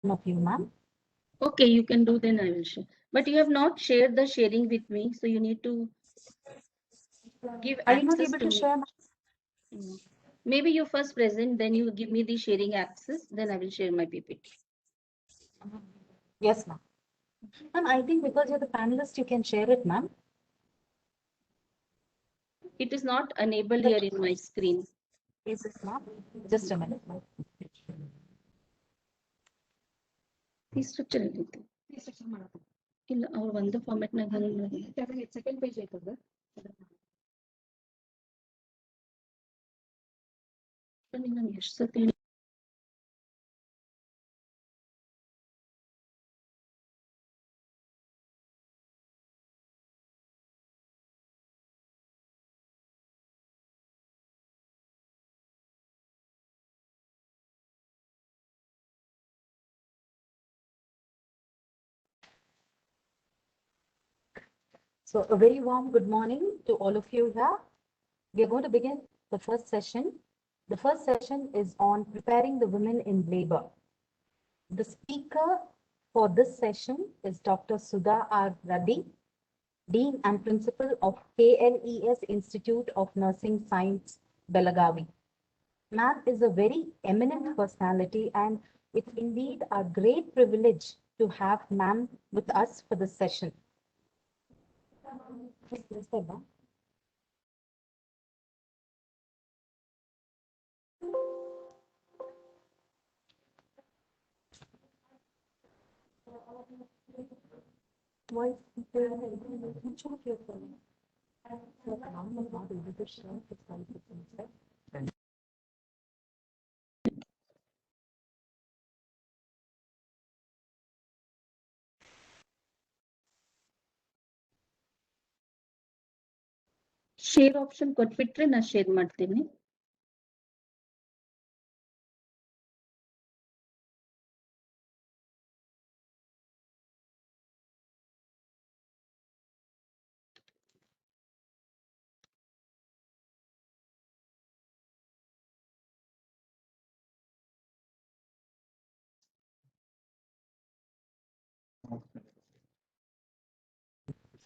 of you, ma'am. Okay, you can do, then I will share. But you have not shared the sharing with me, so you need to give Are you not access able to to me. share? Maybe you first present, then you give me the sharing access, then I will share my PPT. Yes, ma'am. Ma'am, I think because you're the panelist, you can share it, ma'am. It is not enabled here in my screen. Is it, ma'am? Just a minute, ma'am. ಈ structure ಐತಿ ಇಲ್ಲ ಅವ್ರು ಒಂದು ಫಾರ್ಮೆಟ್ನಾಗ second page ಐತದ ನಂಗೆ ಎಷ್ಟು ಸತಿ So a very warm good morning to all of you here. We are going to begin the first session. The first session is on preparing the women in labor. The speaker for this session is Dr. Sudha R. Reddy, Dean and Principal of KLES Institute of Nursing Science, Belagavi. Ma'am is a very eminent personality, and it's indeed a great privilege to have ma'am with us for this session. Why share option ಕೊಟ್ಬಿಟ್ರೆ ನಾ share ಮಾಡ್ತೀನಿ.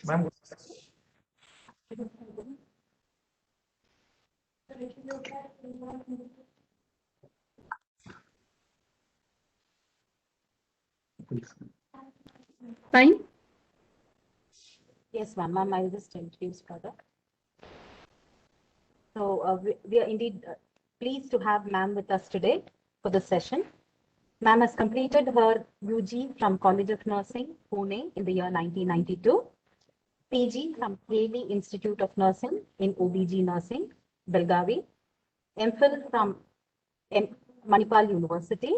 Ma'am, Fine. Yes, ma'am. Ma'am, I'll just introduce further. So we are indeed pleased to have ma'am with us today for the session. Ma'am has completed her UG from College of Nursing, Pune in the year 1992, PG from KLE Institute of Nursing in OBG Nursing, Belgavi, MPhil from Manipal University,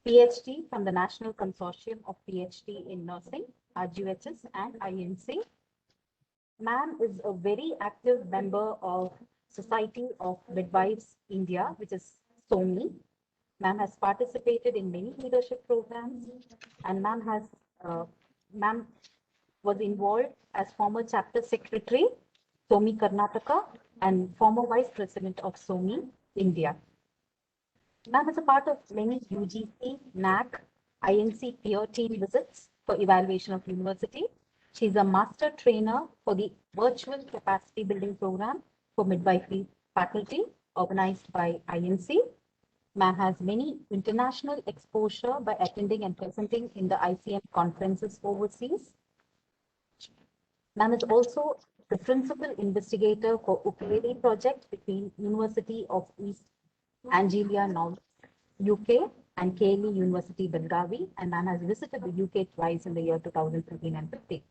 PhD from the National Consortium of PhD in Nursing, RGHS and INC. Ma'am is a very active member of Society of Midwives India, which is SOMI. Ma'am has participated in many leadership programs, and ma'am was involved as former chapter secretary, SOMI Karnataka, and former vice president of SOMI India. Ma'am is a part of many UGC, NAC, INC peer team visits for evaluation of university. She's a master trainer for the virtual capacity building program for midwifery faculty organized by INC. Ma'am has many international exposure by attending and presenting in the ICM conferences overseas. Ma'am is also the principal investigator for ukulele project between University of East Anglia, North, UK, and KLE University, Belgavi, and ma'am has visited the UK twice in the year 2013 and 15.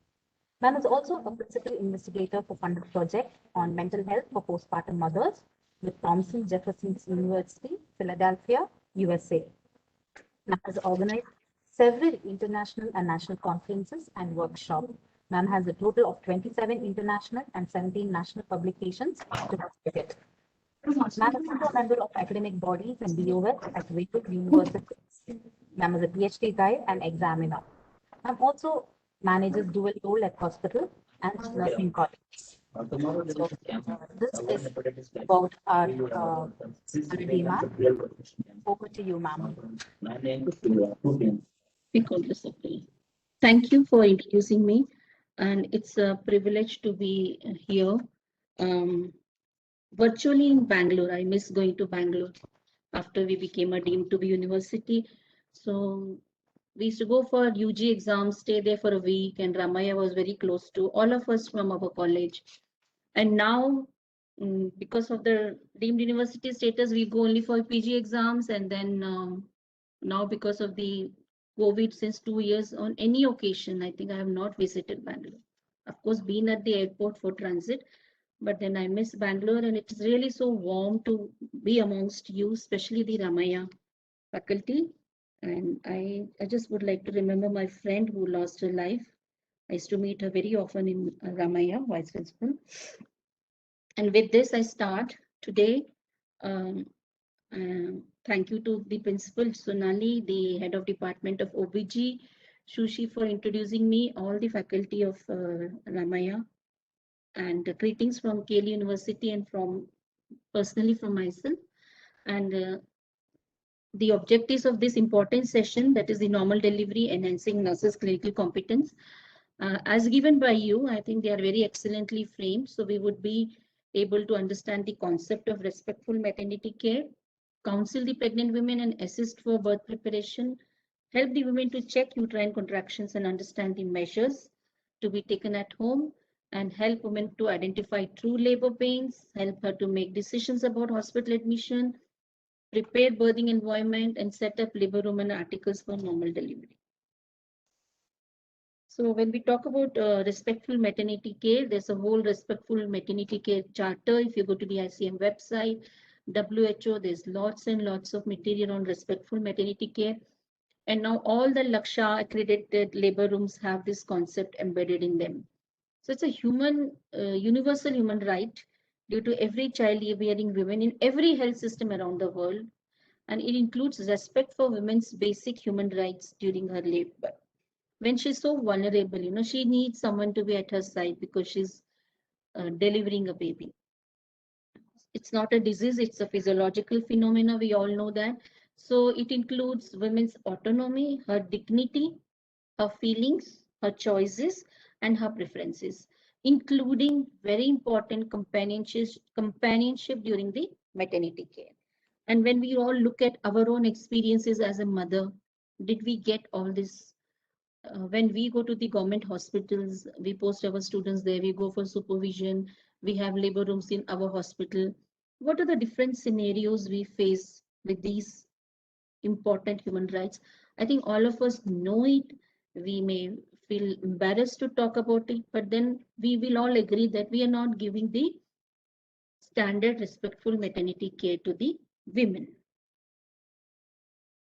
Ma'am is also a principal investigator for funded project on mental health for postpartum mothers with Thompson Jefferson University, Philadelphia, USA. Ma'am has organized several international and national conferences and workshops. Ma'am has a total of 27 international and 17 national publications to contribute. Ma'am is also a member of academic bodies and BOS at Waywood University. Ma'am is a PhD guide and examiner. Ma'am also manages dual role at hospital and nursing college. So, this is about our Aditi ma'am. Over to you, ma'am. Thank you for introducing me, and it's a privilege to be here. Virtually in Bangalore. I miss going to Bangalore after we became a deemed to be university. So we used to go for UG exams, stay there for a week, and Ramaya was very close to all of us from our college. And now, because of the deemed university status, we go only for PG exams, and then now because of the COVID since 2 years, on any occasion, I think I have not visited Bangalore. Of course, been at the airport for transit, but then I miss Bangalore, and it's really so warm to be amongst you, especially the Ramaya faculty. And I just would like to remember my friend who lost her life. I used to meet her very often in Ramaya, vice principal. And with this, I start today. Um, Thank you to the principal, Sonali, the head of department of OBG, Shushi, for introducing me, all the faculty of Ramaya, and greetings from Kale University and from personally from myself. And the objectives of this important session, that is the normal delivery, enhancing nurses' clinical competence, as given by you, I think they are very excellently framed. So we would be able to understand the concept of respectful maternity care, counsel the pregnant women and assist for birth preparation, help the women to check uterine contractions and understand the measures to be taken at home, and help women to identify true labor pains, help her to make decisions about hospital admission, prepare birthing environment, and set up labor room and articles for normal delivery. So when we talk about respectful maternity care, there's a whole respectful maternity care charter. If you go to the ICM website, WHO, there's lots and lots of material on respectful maternity care. And now all the Laksha accredited labor rooms have this concept embedded in them. So it's a universal human right due to every child bearing women in every health system around the world. And it includes respect for women's basic human rights during her labor. When she's so vulnerable, she needs someone to be at her side because she's delivering a baby. It's not a disease, it's a physiological phenomena. We all know that. So it includes women's autonomy, her dignity, her feelings, her choices, and her preferences, including very important companionship during the maternity care. And when we all look at our own experiences as a mother, did we get all this? When we go to the government hospitals, we post our students there, we go for supervision, we have labor rooms in our hospital. What are the different scenarios we face with these important human rights? I think all of us know it. We may feel embarrassed to talk about it, but then we will all agree that we are not giving the standard respectful maternity care to the women.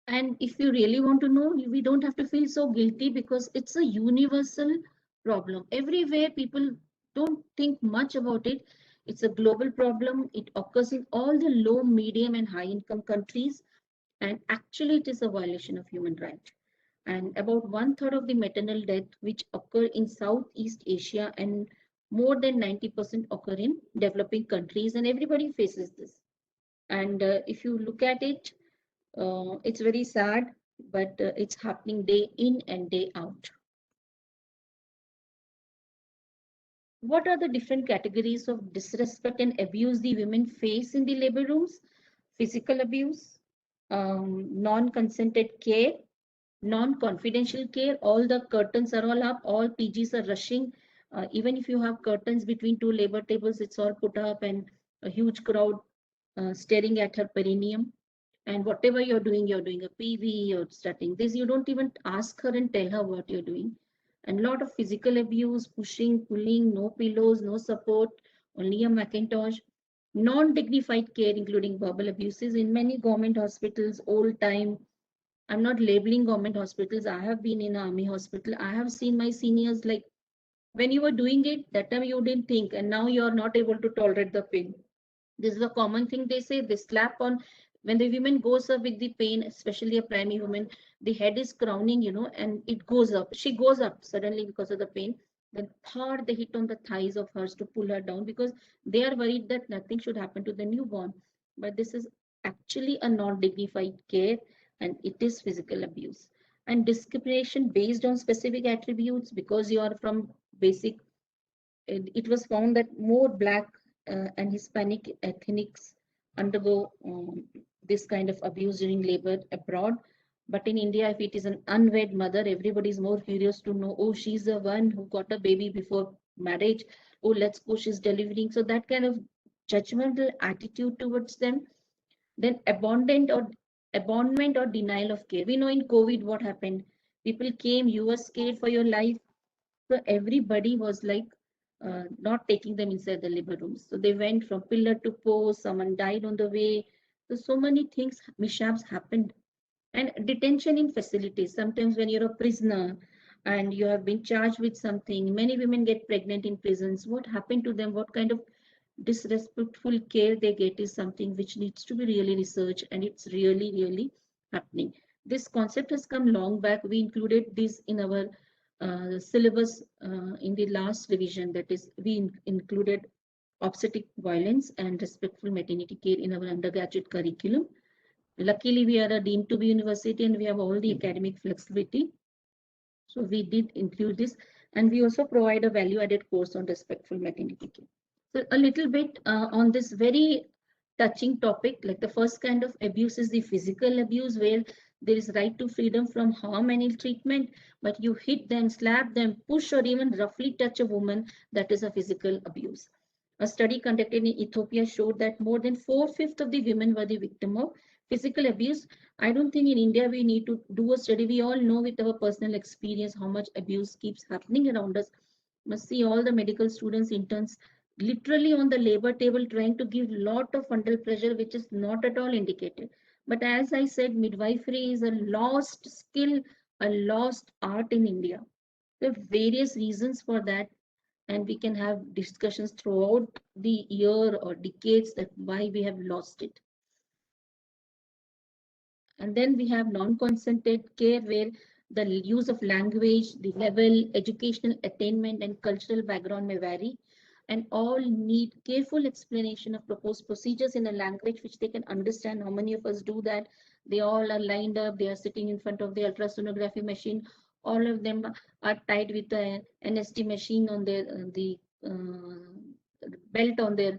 And if you really want to know, we don't have to feel so guilty because it's a universal problem. Everywhere people don't think much about it. It's a global problem. It occurs in all the low, medium, and high income countries. And actually, it is a violation of human rights. And about 1/3 of the maternal death which occur in Southeast Asia, and more than 90% occur in developing countries, and everybody faces this. And if you look at it, it's very sad, but it's happening day in and day out. What are the different categories of disrespect and abuse the women face in the labor rooms? Physical abuse, non-consented care, non-confidential care. All the curtains are all up, all PGs are rushing. Even if you have curtains between two labor tables, it's all put up, and a huge crowd staring at her perineum. And whatever you're doing a PV, you're starting this, you don't even ask her and tell her what you're doing. And a lot of physical abuse, pushing, pulling, no pillows, no support, only a Macintosh. Non-dignified care, including verbal abuses in many government hospitals, old time. I'm not labeling government hospitals. I have been in an army hospital. I have seen my seniors, like, when you were doing it, that time you didn't think, and now you're not able to tolerate the pain. This is a common thing they say. They slap on, when the woman goes up with the pain, especially a primary woman, the head is crowning, and it goes up. She goes up suddenly because of the pain. Then hard they hit on the thighs of hers to pull her down because they are worried that nothing should happen to the newborn. But this is actually a non-dignified care, and it is physical abuse. And discrimination based on specific attributes, because you are from basic, it was found that more Black and Hispanic ethnics undergo this kind of abuse during labor abroad. But in India, if it is an unwed mother, everybody is more curious to know, oh, she's the one who got a baby before marriage. Oh, let's go, she's delivering. So that kind of judgmental attitude towards them. Then abandonment or denial of care. We know in COVID what happened. People came, you were scared for your life. So everybody was like not taking them inside the labor rooms. So they went from pillar to post, someone died on the way. So many things, mishaps happened. And detention in facilities. Sometimes when you're a prisoner and you have been charged with something, many women get pregnant in prisons. What happened to them? What kind of disrespectful care they get is something which needs to be really researched, and it's really, really happening. This concept has come long back. We included this in our syllabus in the last revision. That is, we included obstetric violence and respectful maternity care in our undergraduate curriculum. Luckily, we are a deemed to be university and we have all the academic flexibility. So we did include this, and we also provide a value-added course on respectful maternity care. So a little bit on this very touching topic, like the first kind of abuse is the physical abuse, where there is right to freedom from harm and ill treatment, but you hit them, slap them, push, or even roughly touch a woman, that is a physical abuse. A study conducted in Ethiopia showed that more than 4/5 of the women were the victim of physical abuse. I don't think in India we need to do a study. We all know with our personal experience how much abuse keeps happening around us. Must see all the medical students, interns, literally on the labor table trying to give lot of fundal pressure, which is not at all indicated. But as I said, midwifery is a lost skill, a lost art in India. There are various reasons for that, and we can have discussions throughout the year or decades that why we have lost it. And then we have non-consented care, where the use of language, the level, educational attainment, and cultural background may vary, and all need careful explanation of proposed procedures in a language which they can understand. How many of us do that? They all are lined up, they are sitting in front of the ultrasonography machine. All of them are tied with an NST machine on their belt on their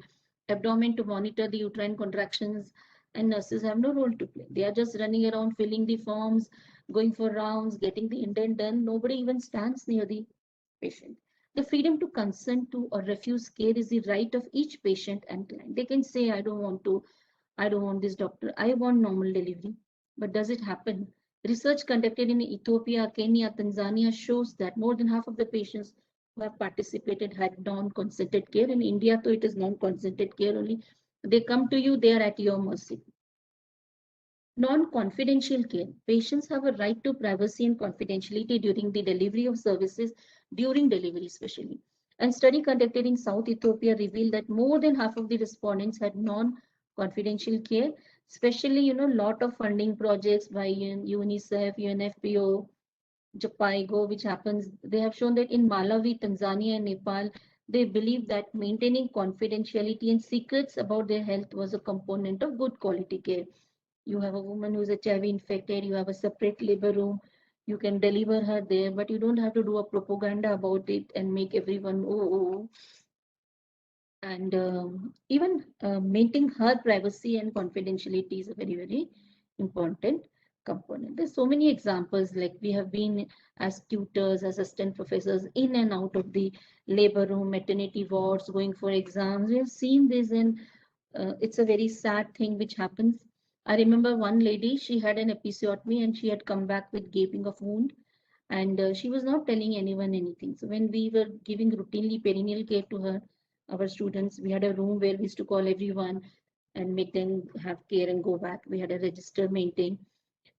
abdomen to monitor the uterine contractions, and nurses have no role to play. They are just running around filling the forms, going for rounds, getting the indent done. Nobody even stands near the patient. The freedom to consent to or refuse care is the right of each patient and client. They can say, I don't want this doctor, I want normal delivery. But does it happen? Research conducted in Ethiopia, Kenya, Tanzania shows that more than half of the patients who have participated had non-consented care. In India, though it is non-consented care only, they come to you, they are at your mercy. Non-confidential care. Patients have a right to privacy and confidentiality during the delivery of services, during delivery especially. And study conducted in South Ethiopia revealed that more than half of the respondents had non-confidential care, especially, lot of funding projects by UNICEF, UNFPO, Japaigo, which happens, they have shown that in Malawi, Tanzania, and Nepal, they believe that maintaining confidentiality and secrets about their health was a component of good quality care. You have a woman who's HIV infected, you have a separate labor room, you can deliver her there, but you don't have to do a propaganda about it and make everyone, oh. And even maintaining her privacy and confidentiality is a very, very important component. There's so many examples, like we have been as tutors, assistant professors in and out of the labor room, maternity wards, going for exams. We have seen this, and it's a very sad thing which happens. I remember one lady, she had an episiotomy and she had come back with gaping of wound, and she was not telling anyone anything. So when we were giving routinely perineal care to her, our students, we had a room where we used to call everyone and make them have care and go back. We had a register maintained.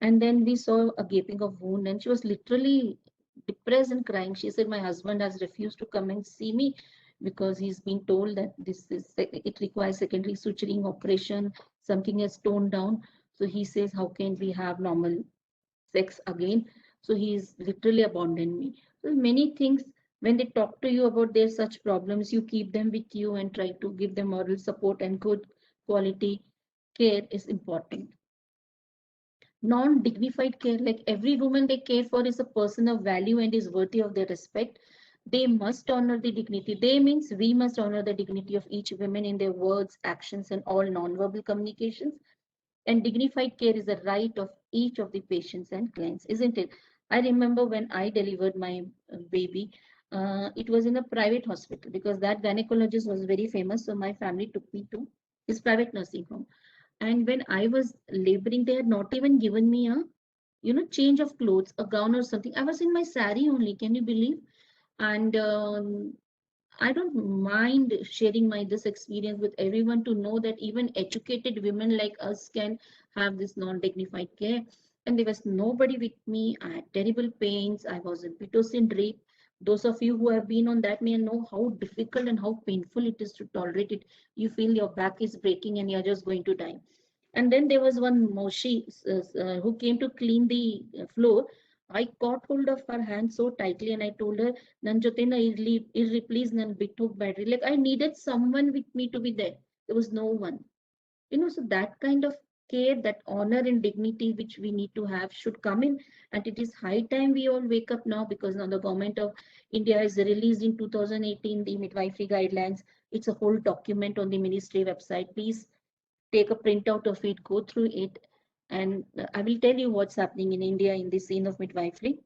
And then we saw a gaping of wound, and she was literally depressed and crying. She said, my husband has refused to come and see me because he's been told that it requires secondary suturing operation, something has toned down. So he says, how can we have normal sex again? So he's literally abandoned me. So many things, when they talk to you about their such problems, you keep them with you and try to give them moral support and good quality care is important. Non-dignified care, like every woman they care for is a person of value and is worthy of their respect. They must honor the dignity. They means we must honor the dignity of each woman in their words, actions, and all non-verbal communications. And dignified care is a right of each of the patients and clients, isn't it? I remember when I delivered my baby, it was in a private hospital because that gynecologist was very famous. So my family took me to his private nursing home. And when I was laboring, they had not even given me a, change of clothes, a gown or something. I was in my sari only. Can you believe? And I don't mind sharing my this experience with everyone to know that even educated women like us can have this non-dignified care. And there was nobody with me. I had terrible pains. I was in pitocin drip. Those of you who have been on that may know how difficult and how painful it is to tolerate it. You feel your back is breaking and you're just going to die. And then there was one Moshi who came to clean the floor. I caught hold of her hand so tightly and I told her, Nanjotena, please, Nan Bituk battery. Like I needed someone with me to be there. There was no one. So that kind of care, that honor and dignity which we need to have should come in. And it is high time we all wake up now, because now the government of India has released in 2018 the midwifery guidelines. It's a whole document on the ministry website. Please take a printout of it, go through it, and I will tell you what's happening in India in the scene of midwifery.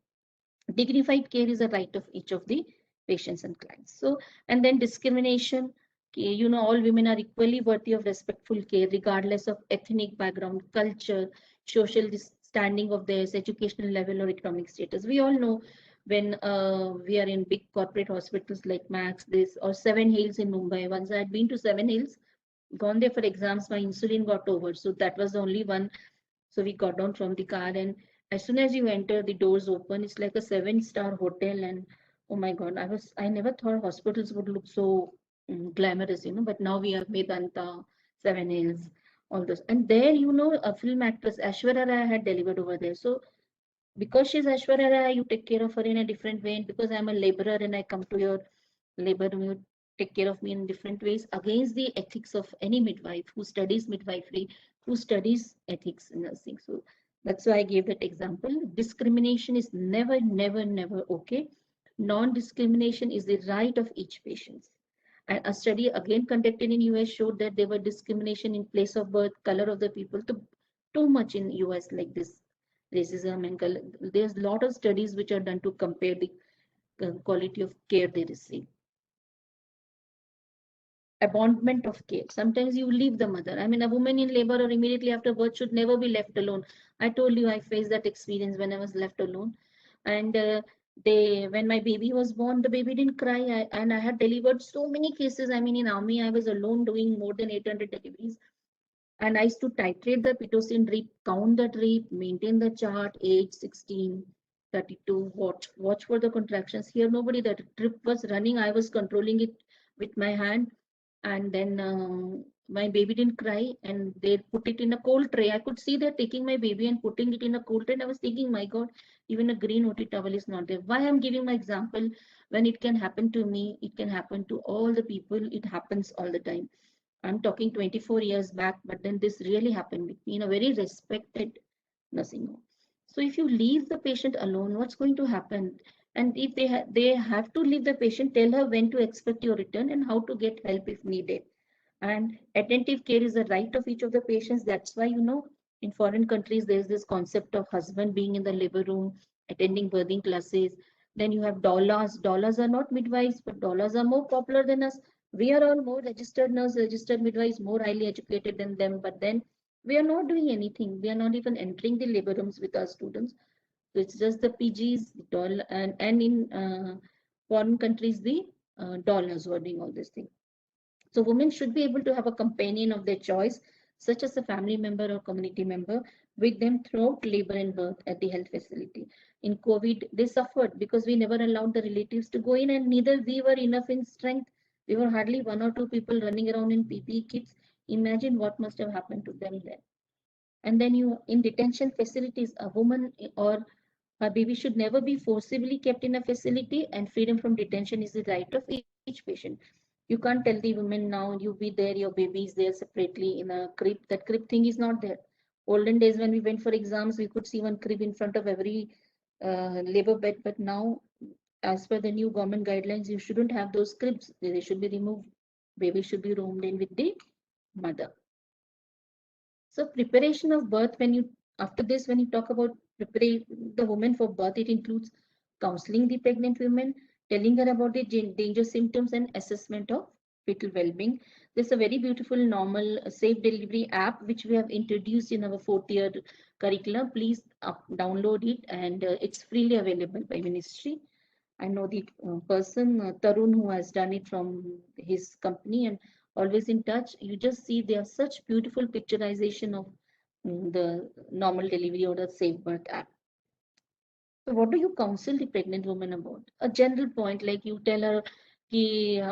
Dignified care is a right of each of the patients and clients. So, and then discrimination. All women are equally worthy of respectful care, regardless of ethnic background, culture, social standing of theirs, educational level, or economic status. We all know when we are in big corporate hospitals like Max, this, or Seven Hills in Mumbai. Once I had been to Seven Hills, gone there for exams, my insulin got over. So that was the only one. So we got down from the car, and as soon as you enter, the doors open. It's like a 7-star hotel. And oh my God, I never thought hospitals would look so glamorous, but now we have Medanta, Seven Hills, all those. And there, a film actress, Aishwarya Rai, had delivered over there. So because she's Aishwarya Rai, you take care of her in a different way. And because I'm a laborer and I come to your labor room, you take care of me in different ways, against the ethics of any midwife who studies midwifery, who studies ethics in nursing. So that's why I gave that example. Discrimination is never, never, never okay. Non-discrimination is the right of each patient. And a study again conducted in US showed that there were discrimination in place of birth, color of the people, too much in US, like this racism and color. There's a lot of studies which are done to compare the quality of care they receive. Abandonment of care. Sometimes you leave the mother. I mean, a woman in labor or immediately after birth should never be left alone. I told you I faced that experience when I was left alone. And when my baby was born, the baby didn't cry. And I had delivered so many cases. I mean, in army, I was alone doing more than 800 deliveries. And I used to titrate the pitocin drip, count the drip, maintain the chart, age 16, 32, watch for the contractions. Here, nobody, the drip was running. I was controlling it with my hand. And then my baby didn't cry, and they put it in a cold tray. I could see they're taking my baby and putting it in a cold tray. And I was thinking, my God, even a green OT towel is not there. Why I'm giving my example? When it can happen to me, it can happen to all the people. It happens all the time. I'm talking 24 years back, but then this really happened with me in a very respected nursing home. So if you leave the patient alone, what's going to happen? And if they have to leave the patient, tell her when to expect your return and how to get help if needed. And attentive care is a right of each of the patients. That's why, in foreign countries, there's this concept of husband being in the labor room, attending birthing classes. Then you have doulas. Doulas are not midwives, but doulas are more popular than us. We are all more registered nurse, registered midwives, more highly educated than them. But then we are not doing anything. We are not even entering the labor rooms with our students. So it's just the PGs, and in foreign countries, the doulas who are doing all these things. So women should be able to have a companion of their choice, such as a family member or community member, with them throughout labor and birth at the health facility. In COVID, they suffered because we never allowed the relatives to go in, and neither we were enough in strength. We were hardly one or two people running around in PPE kits. Imagine what must have happened to them then. And then in detention facilities, a woman or her baby should never be forcibly kept in a facility, and freedom from detention is the right of each patient. You can't tell the women now, you be there, your baby is there separately in a crib. That crib thing is not there. Olden days when we went for exams, we could see one crib in front of every labor bed, but now, as per the new government guidelines, you shouldn't have those cribs. They should be removed. Baby should be roamed in with the mother. So preparation of birth, after this, when you talk about preparing the woman for birth, it includes counseling the pregnant women, telling her about the danger symptoms and assessment of fetal well-being. There's a very beautiful normal safe delivery app which we have introduced in our 4th-year curriculum. Please download it, and it's freely available by ministry. I know the person, Tarun, who has done it from his company, and always in touch. You just see there are such beautiful picturization of the normal delivery or the safe birth app. So what do you counsel the pregnant woman about? A general point, like you tell her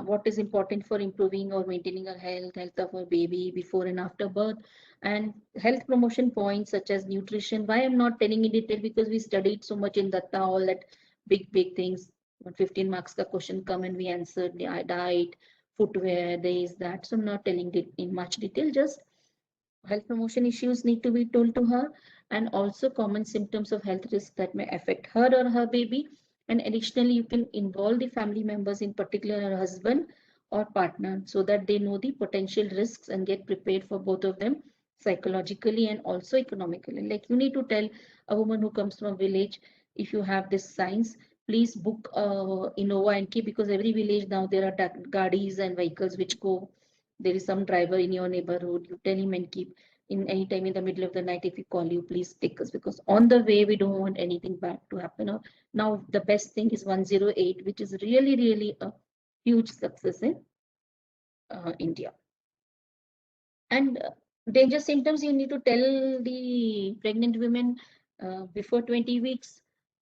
what is important for improving or maintaining her health of her baby before and after birth, and health promotion points such as nutrition. Why I'm not telling in detail, because we studied so much in Datta, all that big things. 15 marks ka question come and we answered the diet, footwear, this, that. So I'm not telling it in much detail, just health promotion issues need to be told to her, and also common symptoms of health risk that may affect her or her baby. And additionally, you can involve the family members, in particular her husband or partner, so that they know the potential risks and get prepared for both of them psychologically and also economically. Like, you need to tell a woman who comes from a village, if you have this signs, please book Innova and keep, because every village now there are gadis and vehicles which go. There is some driver in your neighborhood, you tell him and keep, in any time in the middle of the night, if you call you, please take us, because on the way we don't want anything bad to happen. Now the best thing is 108, which is really a huge success in India. And danger symptoms, you need to tell the pregnant women before 20 weeks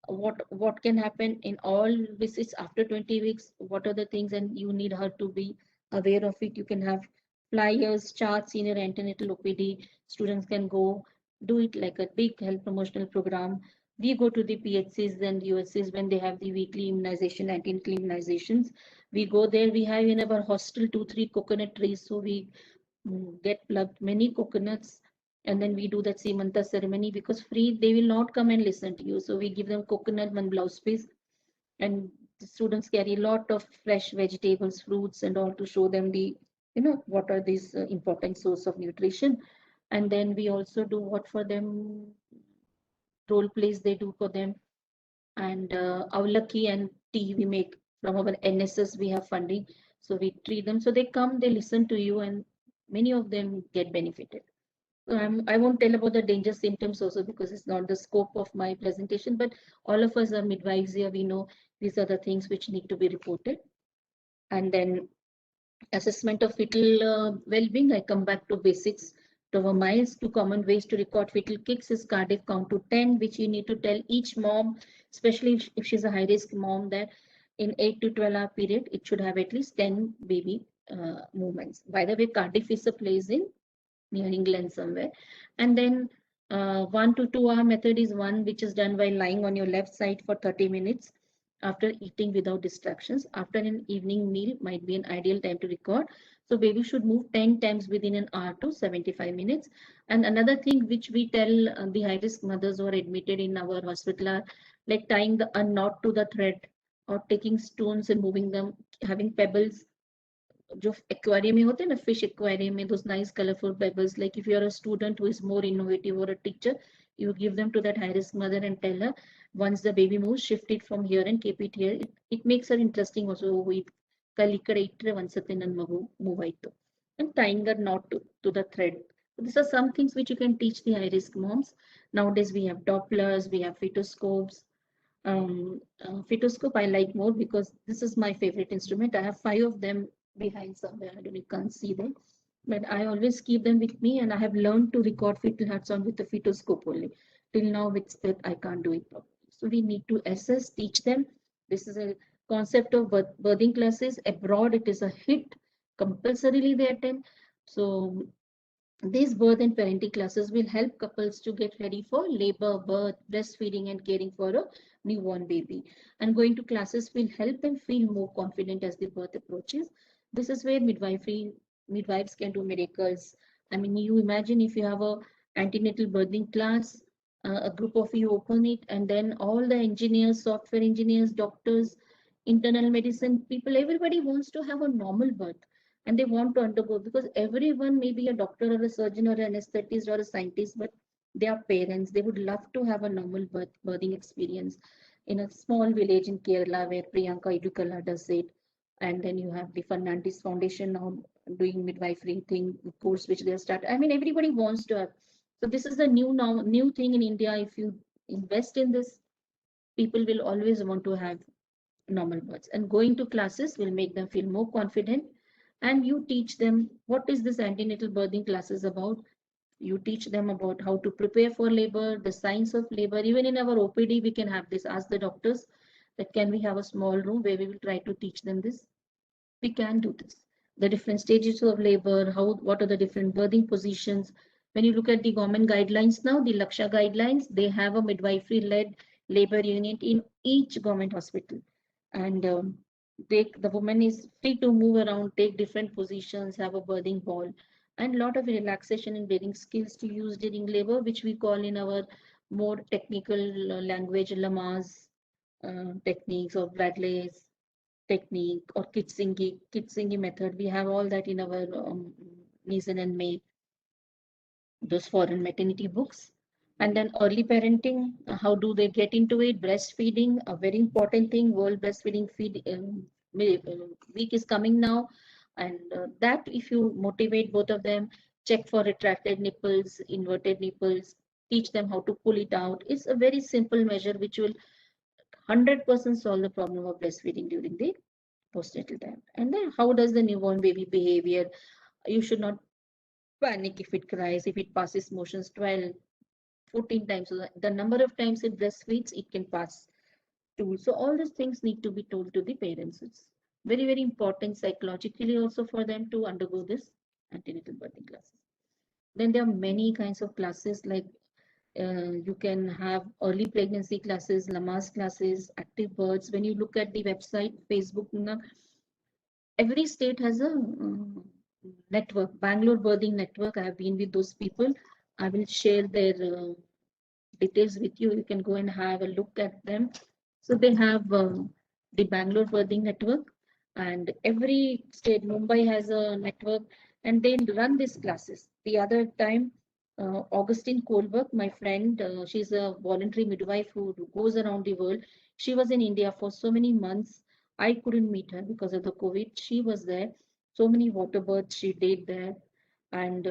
what can happen in all visits after 20 weeks, what are the things, and you need her to be aware of it. You can have flyers, charts in your antenatal OPD. Students can go do it like a big health promotional program. We go to the PHCs and USCs when they have the weekly immunization, antenatal immunizations. We go there. We have in our hostel 2-3 coconut trees, so we get plugged many coconuts, and then we do that Simanta ceremony, because free they will not come and listen to you. So we give them coconut, one blouse piece, and the students carry a lot of fresh vegetables, fruits, and all, to show them the, what are these important source of nutrition. And then we also do what for them, role plays they do for them, and Avalaki and tea we make from our NSS. We have funding, so we treat them. So they come, they listen to you, and many of them get benefited. So I won't tell about the danger symptoms also, because it's not the scope of my presentation, but all of us are midwives here. We know these are the things which need to be reported. And then assessment of fetal well-being, I come back to basics. To miles, 2 common ways to record fetal kicks is Cardiff count to 10, which you need to tell each mom, especially if she's a high-risk mom, that in 8 to 12-hour period, it should have at least 10 baby movements. By the way, Cardiff is a place in near England somewhere. And then 1 to 2 hour method is one which is done while lying on your left side for 30 minutes after eating without distractions. After an evening meal might be an ideal time to record. So baby should move 10 times within an hour to 75 minutes. And another thing which we tell the high-risk mothers who are admitted in our hospital are like tying a knot to the thread, or taking stones and moving them, having pebbles जो aquarium में होते हैं ना, fish aquarium में, those nice colorful pebbles. Like if you're a student who is more innovative, or a teacher, you give them to that high risk mother and tell her, once the baby moves, shift it from here and keep it here. It makes her interesting also. And tying a knot to the thread. So these are some things which you can teach the high risk moms. Nowadays we have Dopplers, we have fetoscopes. Fetoscope I like more, because this is my favorite instrument. I have 5 of them behind somewhere. I don't know, you can't see them, but I always keep them with me, and I have learned to record fetal heart sound with the fetoscope only. Till now, with that, I can't do it properly. So we need to assess, teach them. This is a concept of birthing classes. Abroad, it is a hit. Compulsorily they attend. So these birth and parenting classes will help couples to get ready for labor, birth, breastfeeding, and caring for a newborn baby. And going to classes will help them feel more confident as the birth approaches. This is where midwives can do miracles. I mean, you imagine if you have a antenatal birthing class, a group of you open it, and then all the engineers, software engineers, doctors, internal medicine people, everybody wants to have a normal birth, and they want to undergo, because everyone may be a doctor or a surgeon or an anesthetist or a scientist, but they are parents. They would love to have a normal birthing experience in a small village in Kerala where Priyanka Idukala does it. And then you have the Fernandes Foundation now doing midwifery thing course which they have started. I mean, everybody wants to have. So this is the new thing in India. If you invest in this, people will always want to have normal births. And going to classes will make them feel more confident. And you teach them what is this antenatal birthing classes about. You teach them about how to prepare for labor, the science of labor. Even in our OPD, we can have this. Ask the doctors that can we have a small room where we will try to teach them this. We can do this. The different stages of labor, what are the different birthing positions. When you look at the government guidelines now, the Laksha guidelines, they have a midwifery-led labor unit in each government hospital. And the woman is free to move around, take different positions, have a birthing ball, and a lot of relaxation and breathing skills to use during labor, which we call in our more technical language, Lamaze techniques or Bradley's technique or Kitsingi method. We have all that in our Nielsen and May, those foreign maternity books. And then early parenting, how do they get into it? Breastfeeding, a very important thing. World Breastfeeding Week is coming now. And that, if you motivate both of them, check for retracted nipples, inverted nipples, teach them how to pull it out. It's a very simple measure which will 100% solve the problem of breastfeeding during the postnatal time. And then how does the newborn baby behavior? You should not panic if it cries, if it passes motions 12, 14 times. So the number of times it breastfeeds, it can pass too. So all these things need to be told to the parents. It's very, very important psychologically also for them to undergo this antenatal birthing classes. Then there are many kinds of classes like you can have early pregnancy classes, Lamaze classes, active births. When you look at the website, Facebook, every state has a network, Bangalore Birthing Network. I have been with those people. I will share their details with you. You can go and have a look at them. So they have the Bangalore Birthing Network, and every state, Mumbai has a network, and they run these classes. The other time, Augustine Kohlberg, my friend, she's a voluntary midwife who goes around the world. She was in India for so many months. I couldn't meet her because of the COVID. She was there. So many water births she did there, and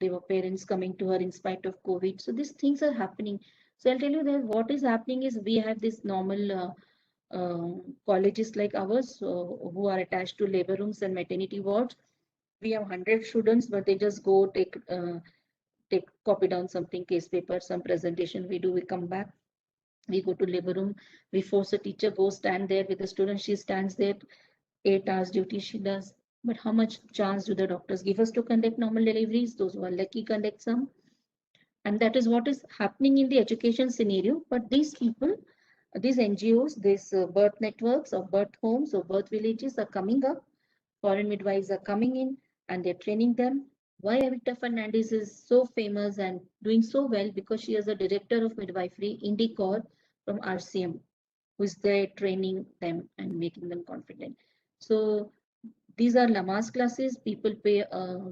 there were parents coming to her in spite of COVID. So these things are happening. So I'll tell you that what is happening is we have this normal colleges like ours who are attached to labor rooms and maternity wards. We have 100 students, but they just go take copy down something, case paper, some presentation we do, we come back, we go to labor room, we force a teacher, go stand there with the student, she stands there, 8 hours duty she does. But how much chance do the doctors give us to conduct normal deliveries? Those who are lucky conduct some. And that is what is happening in the education scenario. But these people, these NGOs, these birth networks or birth homes or birth villages are coming up. Foreign midwives are coming in and they're training them. Why Evita Fernandes is so famous and doing so well? Because she is a director of midwifery, Indy Kaur from RCM, who is there training them and making them confident. So these are Lamaze classes. People pay,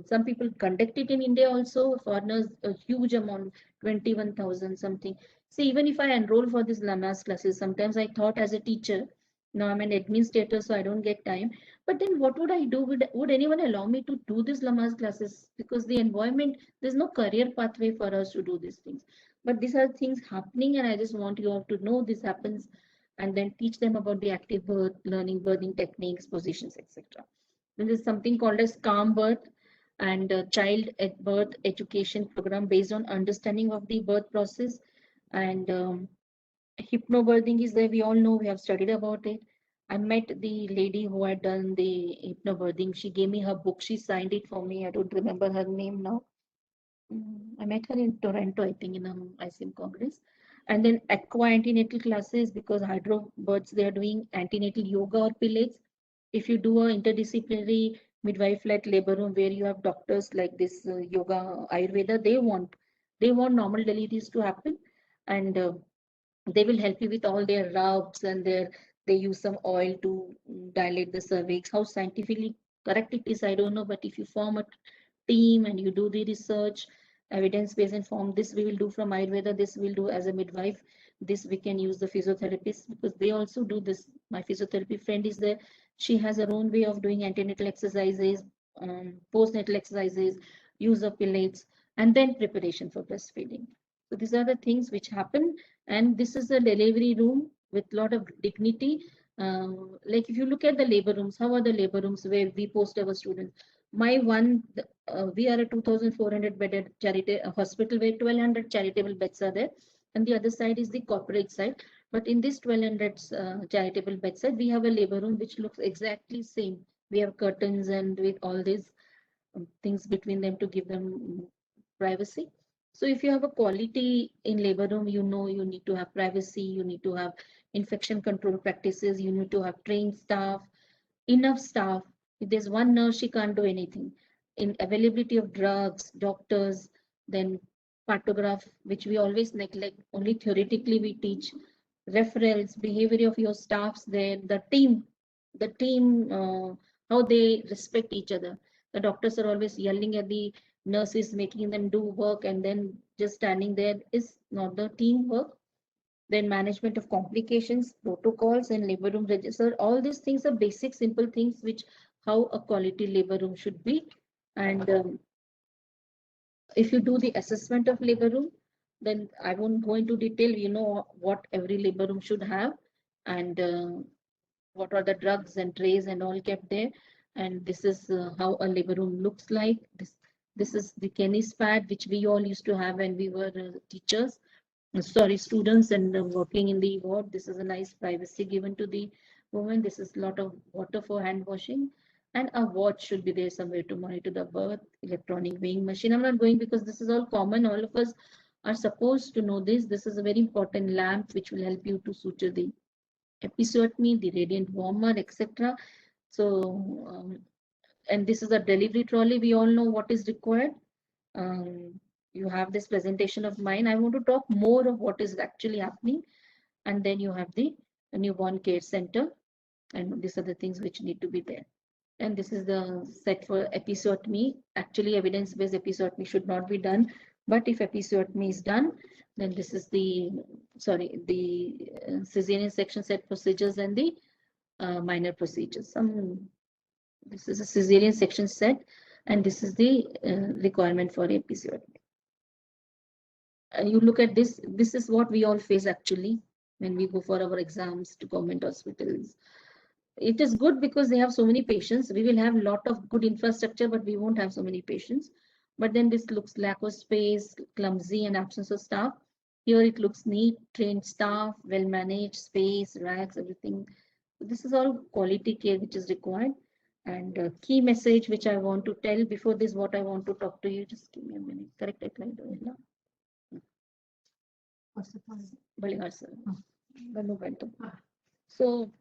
some people conduct it in India also. Foreigners, a huge amount, 21,000 something. See, even if I enroll for these Lamaze classes, sometimes I thought as a teacher, now I'm an administrator, so I don't get time. But then what would I do? Would anyone allow me to do these Lamaze classes? Because the environment, there's no career pathway for us to do these things. But these are things happening, and I just want you all to know this happens and then teach them about the active birth, learning birthing techniques, positions, etc. There is something called as Calm Birth and Child at Birth Education Program based on understanding of the birth process. And hypnobirthing is there. We all know, we have studied about it. I met the lady who had done the hypnobirthing. She gave me her book. She signed it for me. I don't remember her name now. I met her in Toronto, I think, in an ICM Congress. And then aqua antenatal classes, because hydro births, they are doing antenatal yoga or pilates. If you do a interdisciplinary midwife-led labor room where you have doctors like this, yoga, Ayurveda, they want normal deliveries to happen, and they will help you with all their rubs and they use some oil to dilate the cervix. How scientifically correct it is, I don't know, but if you form a team and you do the research, evidence-based and form, this we will do from Ayurveda, this we'll do as a midwife, this we can use the physiotherapists because they also do this. My physiotherapy friend is there. She has her own way of doing antenatal exercises, postnatal exercises, use of pellets, and then preparation for breastfeeding. So these are the things which happen, and this is a delivery room with a lot of dignity. Like if you look at the labor rooms, how are the labor rooms where we post our students? My one, we are a 2,400 bedded charity hospital where 1,200 charitable beds are there, and the other side is the corporate side. But in this 1,200 charitable bedside, we have a labor room which looks exactly same. We have curtains and with all these things between them to give them privacy. So if you have a quality in labor room, you know you need to have privacy, you need to have infection control practices, you need to have trained staff, enough staff. If there's one nurse, she can't do anything. In availability of drugs, doctors, then cartograph, which we always neglect, only theoretically we teach, referrals, behavior of your staffs there, the team, how they respect each other. The doctors are always yelling at the nurses, making them do work, and then just standing there is not the teamwork. Then management of complications, protocols, and labor room register. All these things are basic, simple things which how a quality labor room should be. And if you do the assessment of labor room, then I won't go into detail. You know what every labor room should have, and what are the drugs and trays and all kept there. And this is how a labor room looks like. This is the Kenny's pad, which we all used to have when we were teachers, sorry, students, and working in the ward. This is a nice privacy given to the woman. This is a lot of water for hand washing, and a watch should be there somewhere to monitor the birth, electronic weighing machine. I'm not going because this is all common. All of us are supposed to know this. This is a very important lamp which will help you to suture the episiotomy, the radiant warmer, etc. So, and this is a delivery trolley. We all know what is required. You have this presentation of mine. I want to talk more of what is actually happening. And then you have the newborn care center. And these are the things which need to be there. And this is the set for episiotomy. Actually, evidence-based episiotomy should not be done. But if episiotomy is done, then this is the, sorry, the cesarean section set procedures and the minor procedures. This is a cesarean section set, and this is the requirement for episiotomy. You look at this, this is what we all face actually when we go for our exams to government hospitals. It is good because they have so many patients. We will have a lot of good infrastructure, but we won't have so many patients. But then this looks lack of space, clumsy, and absence of staff. Here it looks neat, trained staff, well managed, space, racks, everything. This is all quality care which is required. And key message which I want to tell before this, what I want to talk to you, just give me a minute. Correct it, right? So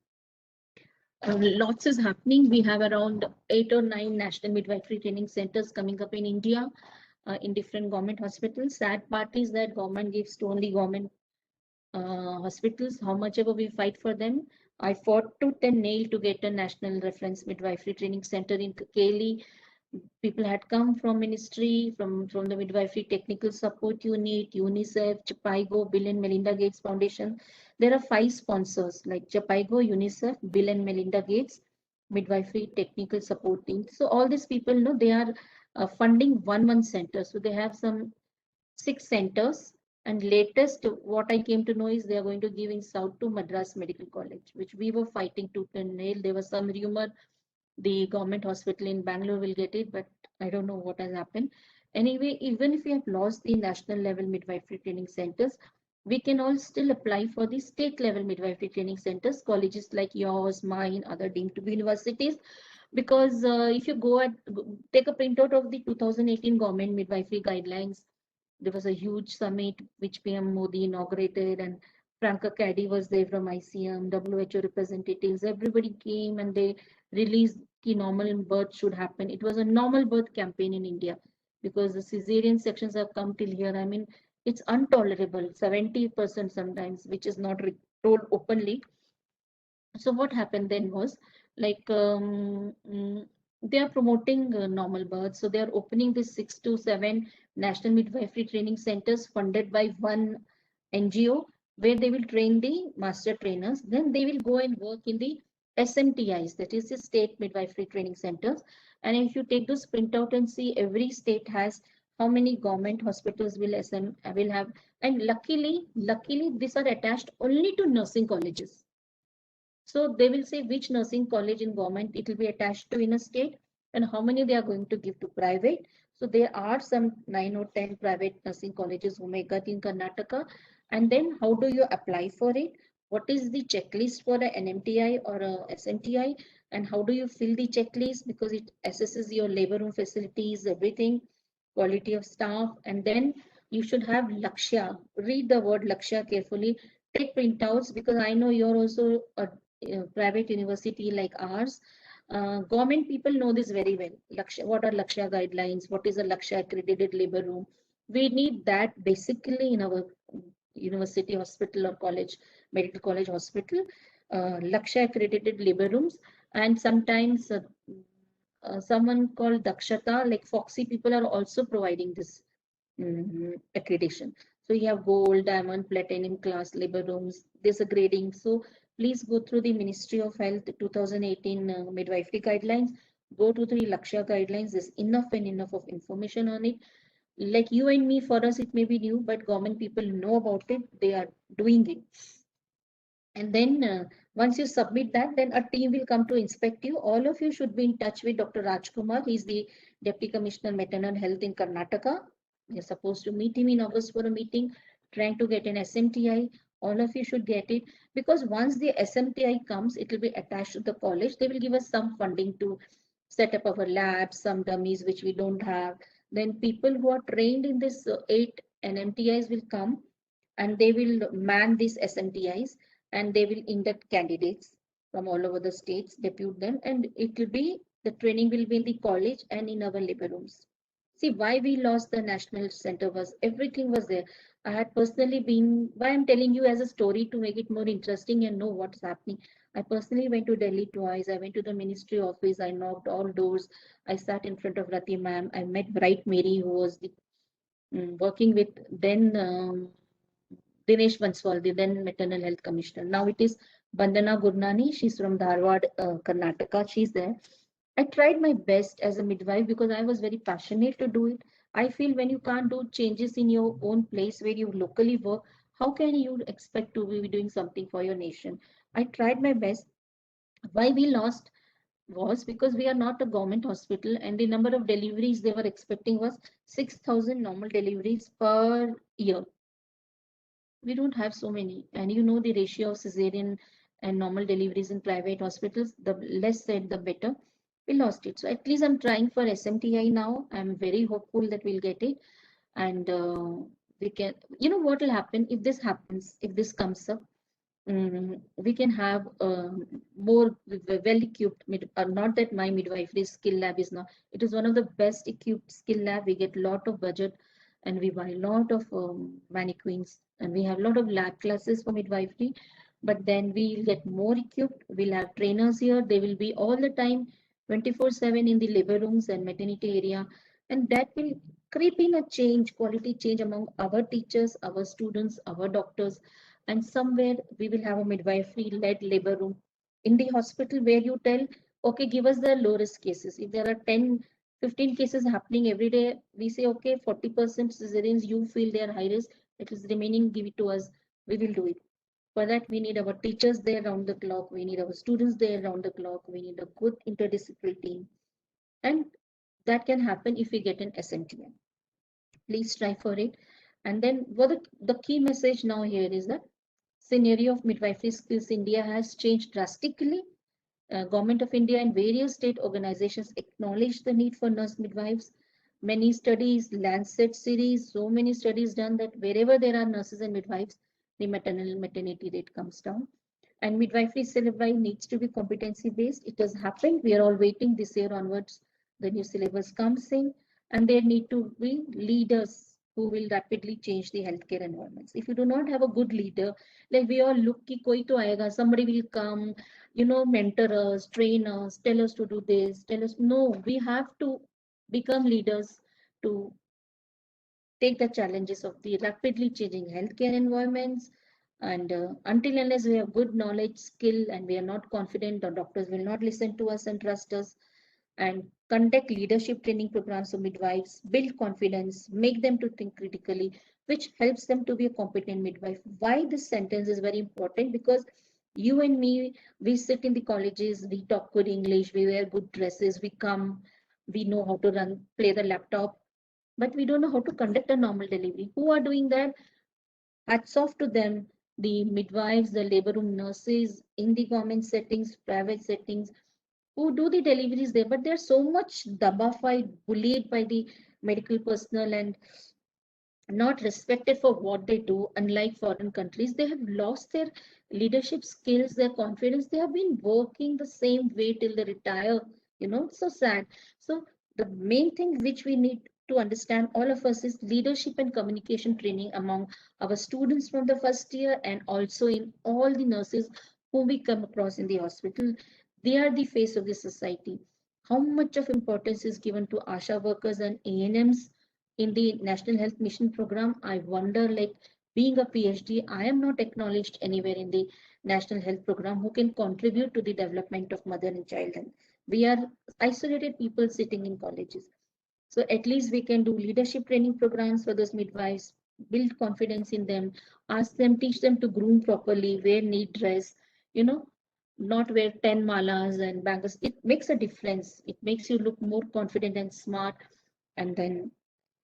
lots is happening. We have around 8 or 9 national midwifery training centers coming up in India, in different government hospitals. Sad part is that government gives to only government hospitals. How much ever we fight for them, I fought tooth and nail to get a national reference midwifery training center in Keli. People had come from ministry, from the midwifery technical support unit, UNICEF, Chapaigo, Bill and Melinda Gates Foundation. There are 5 sponsors like Chapaigo, UNICEF, Bill and Melinda Gates, midwifery technical support team. So all these people know they are funding one center. So they have some 6 centers. And latest, what I came to know is they are going to give in South to Madras Medical College, which we were fighting tooth and nail. There was some rumor the government hospital in Bangalore will get it, but I don't know what has happened. Anyway, even if we have lost the national level midwifery training centers, we can all still apply for the state level midwifery training centers, colleges like yours, mine, other deemed to be universities. Because if you take a printout of the 2018 government midwifery guidelines, there was a huge summit which PM Modi inaugurated, and Franca Caddy was there from ICM, WHO representatives, everybody came and they released ki normal birth should happen. It was a normal birth campaign in India because the cesarean sections have come till here. I mean, it's intolerable, 70% sometimes, which is not told openly. So what happened then was like they are promoting normal birth. So they are opening this 6 to 7 national midwifery training centers funded by one NGO where they will train the master trainers. Then they will go and work in the SMTIs, that is the state midwifery training centers. And if you take those printout and see, every state has how many government hospitals will have. And luckily, these are attached only to nursing colleges. So they will say which nursing college in government it will be attached to in a state and how many they are going to give to private. So there are some 9 or 10 private nursing colleges who make it in Karnataka. And then how do you apply for it? What is the checklist for an NMTI or a SMTI? And how do you fill the checklist? Because it assesses your labor room facilities, everything, quality of staff. And then you should have Lakshya. Read the word Lakshya carefully. Take printouts because I know you're also a private university like ours. Government people know this very well. Lakshya, what are Lakshya guidelines? What is a Lakshya accredited labor room? We need that basically in our university hospital or college, medical college hospital, Lakshya accredited labor rooms. And sometimes someone called Dakshata, like Foxy people are also providing this accreditation. So you have gold, diamond, platinum class labor rooms. There's a grading. So please go through the Ministry of Health 2018 midwifery guidelines. Go to the Lakshya guidelines. There's enough and enough of information on it. Like you and me, for us it may be new, but government people know about it. They are doing it. And then once you submit that, then a team will come to inspect you. All of you should be in touch with Dr. Rajkumar. He's the Deputy Commissioner Maternal Health in Karnataka. You're supposed to meet him in August for a meeting, trying to get an SMTI. All of you should get it because once the SMTI comes, it will be attached to the college. They will give us some funding to set up our labs, some dummies which we don't have. Then people who are trained in this 8 NMTIs will come and they will man these SMTIs and they will induct candidates from all over the states, depute them, and it will be the training will be in the college and in our labor rooms. See, why we lost the national center was everything was there. I had personally been, why I'm telling you as a story to make it more interesting and know what's happening. I personally went to Delhi twice. I went to the ministry office. I knocked all doors. I sat in front of Rati ma'am. I met Bright Mary, who was the, working with then Dinesh Banswal, the then maternal health commissioner. Now it is Bandana Gurnani. She's from Dharwad, Karnataka. She's there. I tried my best as a midwife because I was very passionate to do it. I feel when you can't do changes in your own place where you locally work, how can you expect to be doing something for your nation? I tried my best. Why we lost was because we are not a government hospital and the number of deliveries they were expecting was 6,000 normal deliveries per year. We don't have so many. And you know the ratio of cesarean and normal deliveries in private hospitals, the less said, the better. We lost it. So at least I'm trying for SMTI now. I'm very hopeful that we'll get it. And we can, you know what will happen if this happens, if this comes up, we can have more well-equipped, not that my midwifery skill lab is not, it is one of the best equipped skill lab. We get a lot of budget and we buy a lot of mannequins and we have a lot of lab classes for midwifery, but then we'll get more equipped. We'll have trainers here. They will be all the time 24/7 in the labor rooms and maternity area. And that will creep in a change, quality change among our teachers, our students, our doctors. And somewhere we will have a midwifery led labor room in the hospital where you tell, okay, give us the low risk cases. If there are 10, 15 cases happening every day, we say, okay, 40% cesareans, you feel they are high risk, it is remaining, give it to us, we will do it. For that, we need our teachers there around the clock, we need our students there around the clock, we need a good interdisciplinary team. And that can happen if we get an SMTM. Please try for it. And then what the key message now here is that scenario of midwifery skills India has changed drastically. Government of India and various state organizations acknowledge the need for nurse midwives. Many studies, Lancet series, so many studies done that wherever there are nurses and midwives, the maternal maternity rate comes down. And midwifery syllabi needs to be competency based. It has happened. We are all waiting this year onwards. The new syllabus comes in, and there need to be leaders who will rapidly change the healthcare environments. If you do not have a good leader, like we all look ki koi to aayega, somebody will come, mentor us, train us, tell us to do this, tell us. No, we have to become leaders to take the challenges of the rapidly changing healthcare environments. And until unless we have good knowledge, skill, and we are not confident, the doctors will not listen to us and trust us. And conduct leadership training programs for midwives, build confidence, make them to think critically, which helps them to be a competent midwife. Why this sentence is very important? Because you and me, we sit in the colleges, we talk good English, we wear good dresses, we come, we know how to run, play the laptop, but we don't know how to conduct a normal delivery. Who are doing that? Hats off to them. The midwives, the labor room nurses in the government settings, private settings, who do the deliveries there, but they're so much dabafied, bullied by the medical personnel and not respected for what they do. Unlike foreign countries, they have lost their leadership skills, their confidence. They have been working the same way till they retire. It's so sad. So the main thing which we need to understand, all of us, is leadership and communication training among our students from the first year, and also in all the nurses whom we come across in the hospital. They are the face of the society. How much of importance is given to ASHA workers and ANMs in the National Health Mission program? I wonder, like, being a PhD, I am not acknowledged anywhere in the National Health program who can contribute to the development of mother and child health. We are isolated people sitting in colleges. So at least we can do leadership training programs for those midwives, build confidence in them, ask them, teach them to groom properly, wear neat dress, you know, not wear 10 malas and bangles. It makes a difference. It makes you look more confident and smart. And then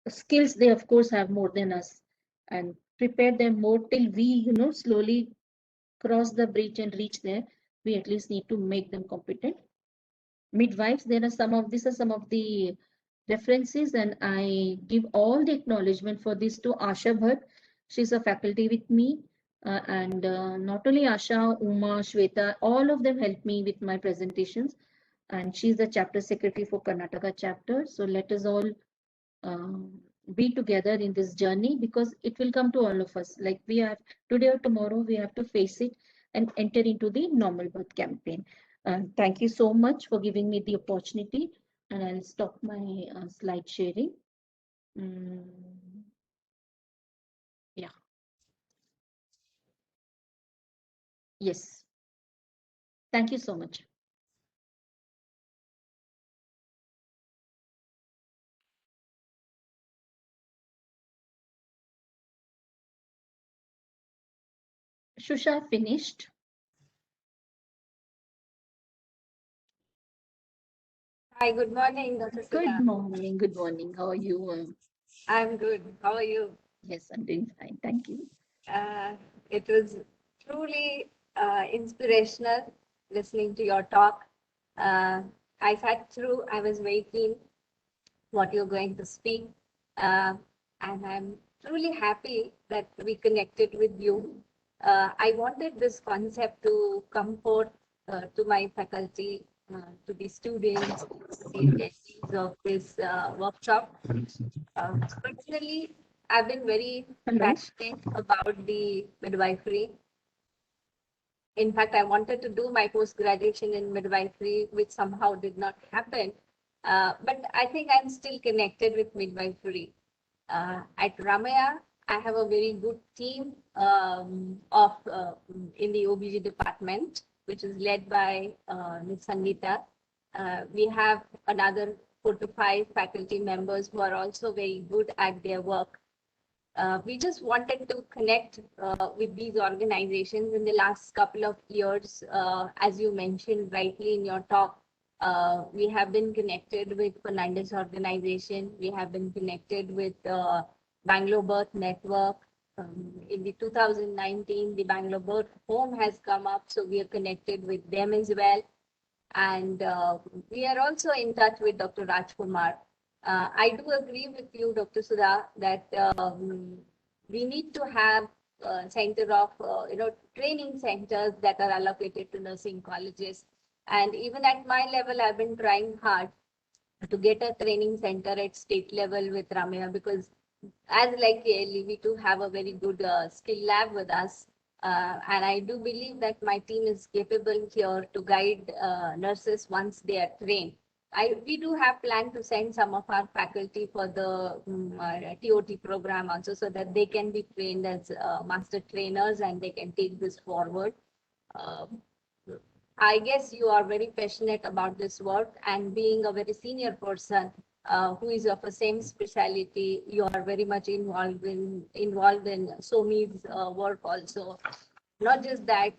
skills they of course have more than us, and prepare them more till we slowly cross the bridge and reach there. We at least need to make them competent midwives. There are some of These are some of the references, and I give all the acknowledgement for this to Asha Bhatt. She's a faculty with me, and not only Asha, Uma, Shweta, all of them help me with my presentations, and she's the chapter secretary for Karnataka chapter. So let us all be together in this journey, because it will come to all of us. Like, we have today or tomorrow, we have to face it and enter into the normal birth campaign. Thank you so much for giving me the opportunity, and I'll stop my slide sharing. Yeah. Yes. Thank you so much. Shusha, finished? Hi, good morning, Dr. Good Sudha. morning. Good morning. How are you? I'm good. How are you? Yes, I'm doing fine. Thank you. It was truly inspirational listening to your talk. I sat through, I was very keen what you're going to speak. And I'm truly happy that we connected with you. I wanted this concept to come forth to my faculty, to the students, the attendees of this workshop. Personally, I've been very Hello. passionate about the midwifery. In fact, I wanted to do my post-graduation in midwifery, which somehow did not happen. But I think I'm still connected with midwifery. At Ramaya, I have a very good team in the OBG department, which is led by Ms. Sangeeta. We have another 4 to 5 faculty members who are also very good at their work. We just wanted to connect with these organizations in the last couple of years. As you mentioned rightly in your talk, we have been connected with Fernandez organization. We have been connected with Bangalore Birth Network. In the 2019, the Bangalore Birth Home has come up, so we are connected with them as well. And we are also in touch with Dr. Rajkumar. I do agree with you, Dr. Sudha, that we need to have center of, training centers that are allocated to nursing colleges. And even at my level, I've been trying hard to get a training center at state level with Ramaya, because as like KLE, we do have a very good skill lab with us. And I do believe that my team is capable here to guide nurses once they are trained. We do have planned to send some of our faculty for the TOT program also, so that they can be trained as master trainers and they can take this forward. I guess you are very passionate about this work, and being a very senior person who is of the same specialty, you are very much involved in Somi's work also. Not just that,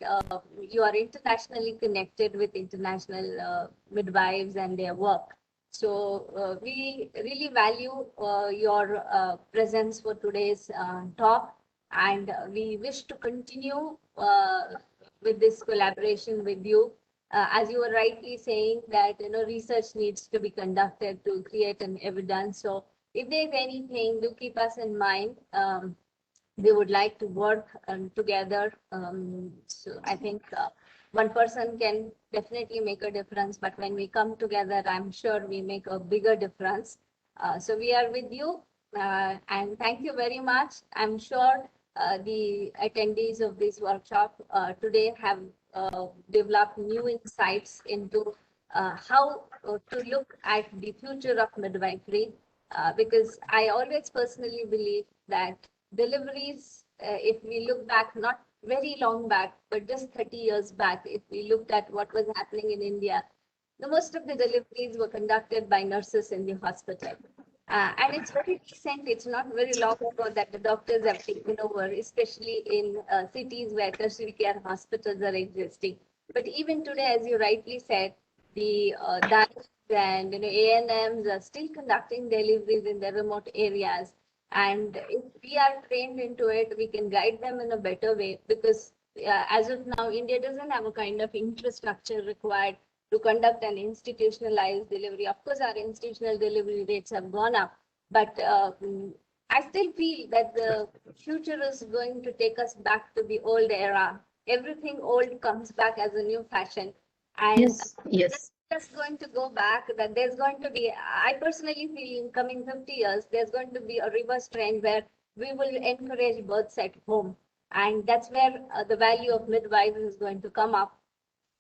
you are internationally connected with international midwives and their work. So we really value your presence for today's talk, and we wish to continue with this collaboration with you. As you were rightly saying that, research needs to be conducted to create an evidence. So if there's anything, do keep us in mind. We would like to work together. So I think one person can definitely make a difference, but when we come together, I'm sure we make a bigger difference. So we are with you, and thank you very much. I'm sure the attendees of this workshop today have developed new insights into how to look at the future of midwifery, because I always personally believe that deliveries, if we look back, not very long back, but just 30 years back, if we looked at what was happening in India, the most of the deliveries were conducted by nurses in the hospital. And it's very recent, it's not very long ago that the doctors have taken over, especially in cities where tertiary care hospitals are existing. But even today, as you rightly said, the DAIs and ANMs are still conducting deliveries in the remote areas. And if we are trained into it, we can guide them in a better way, because as of now, India doesn't have a kind of infrastructure required to conduct an institutionalized delivery. Of course, our institutional delivery rates have gone up, but I still feel that the future is going to take us back to the old era. Everything old comes back as a new fashion. And yes. Just going to go back, that there's going to be, I personally feel in coming 50 years, there's going to be a reverse trend where we will encourage births at home. And that's where the value of midwives is going to come up.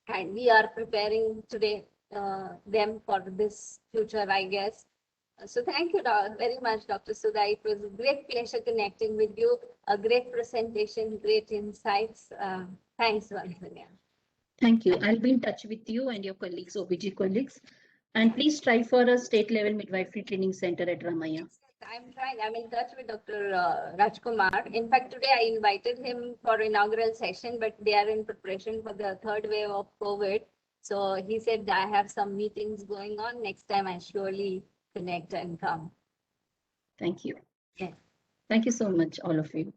And we are preparing today them for this future, I guess. So thank you very much, Dr. Sudha. It was a great pleasure connecting with you. A great presentation, great insights. Thanks once again. Thank you. I'll be in touch with you and your colleagues, OBG colleagues. And please strive for a state level midwifery training center at Ramaya. I'm trying. I'm in touch with Dr. Rajkumar. In fact, today I invited him for inaugural session, but they are in preparation for the third wave of COVID. So he said, I have some meetings going on. Next time I surely connect and come. Thank you. Yes. Thank you so much, all of you.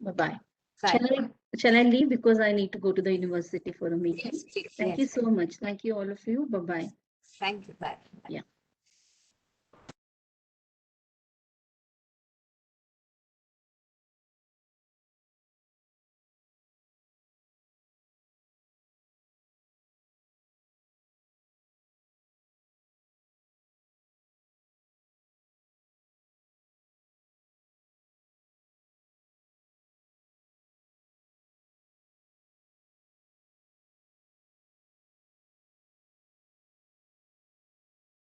Bye-bye. Bye. Shall I leave, because I need to go to the university for a meeting? Yes, please. Thank you so much. Thank you, all of you. Bye-bye. Thank you. Bye. Yeah.